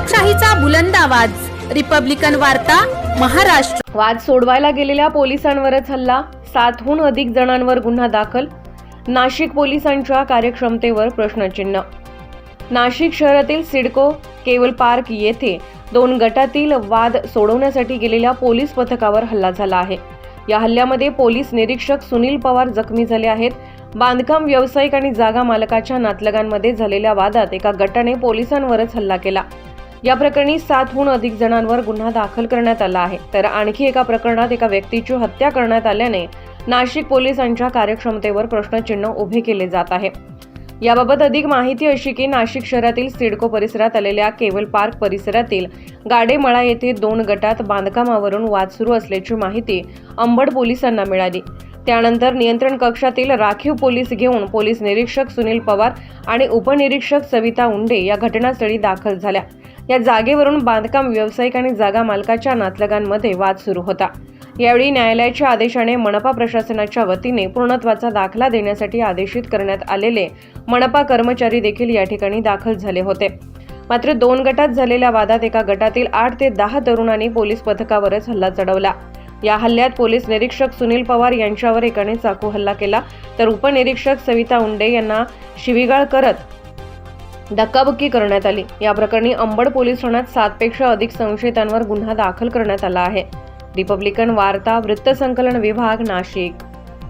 लोकशाहीचा बुलंद आवाज, रिपब्लिकन वार्ता, महाराष्ट्र। वाद सोडवायला गेलेल्या पोलिसांवरच हल्ला, 7हून अधिक जणांवर गुन्हा दाखल। नाशिक पोलिसांच्या कार्यक्षमतेवर प्रश्नचिन्ह। नाशिक शहरातील सिडको केबल पार्क येथे 2 गटातील वाद सोडवण्यासाठी गेलेल्या पोलीस पथकावर हल्ला झाला आहे। या हल्ल्यामध्ये पोलीस निरीक्षक सुनील पवार जखमी झाले आहेत। बांधकाम व्यावसायिक आणि जागा मालकाच्या नातलगांमध्ये झालेल्या वादात एका गटाने पोलिसांवरच हल्ला केला। या प्रकरणी 7हून अधिक जणांवर गुन्हा दाखल करण्यात आला आहे, तर आणखी एका प्रकरणात एका व्यक्तीची हत्या करण्यात आल्याने नाशिक पोलिसांच्या कार्यक्षमतेवर प्रश्नचिन्ह उभे केले जात आहे। याबाबत अधिक माहिती अशी की नाशिक शहरातील सिडको परिसरात आलेल्या केबल पार्क परिसरातील गाडेमळा येथे 2 गटात बांधकामावरून वाद सुरू असल्याची माहिती अंबड पोलिसांना मिळाली। त्यानंतर नियंत्रण कक्षातील राखीव पोलीस घेऊन पोलीस निरीक्षक सुनील पवार आणि उपनिरीक्षक सविता उंडे या घटनास्थळी दाखल झाल्या। या जागेवरून बांधकाम व्यावसायिक आणि जागा मालकाच्या नातलगांमध्ये वाद सुरू होता। यावेळी न्यायालयाच्या आदेशाने मनपा प्रशासनाच्या वतीने पूर्णत्वाचा दाखला देण्यासाठी आदेशित करण्यात आलेले मनपा कर्मचारी देखील या ठिकाणी दाखल झाले होते। मात्र 2 गटात झालेल्या वादात एका गटातील 8 ते 10 तरुणांनी पोलीस पथकावरच हल्ला चढवला। या हल्ल्यात पोलीस निरीक्षक सुनील पवार यांच्यावर एकाने चाकू हल्ला केला, तर उपनिरीक्षक सविता उंडे यांना शिवीगाळ करत धक्काबुक्की करण्यात आली। या प्रकरणी अंबड पोलीस ठाण्यात 7 पेक्षा अधिक संशयितांवर गुन्हा दाखल करण्यात आला आहे। रिपब्लिकन वार्ता, वृत्तसंकलन विभाग, नाशिक।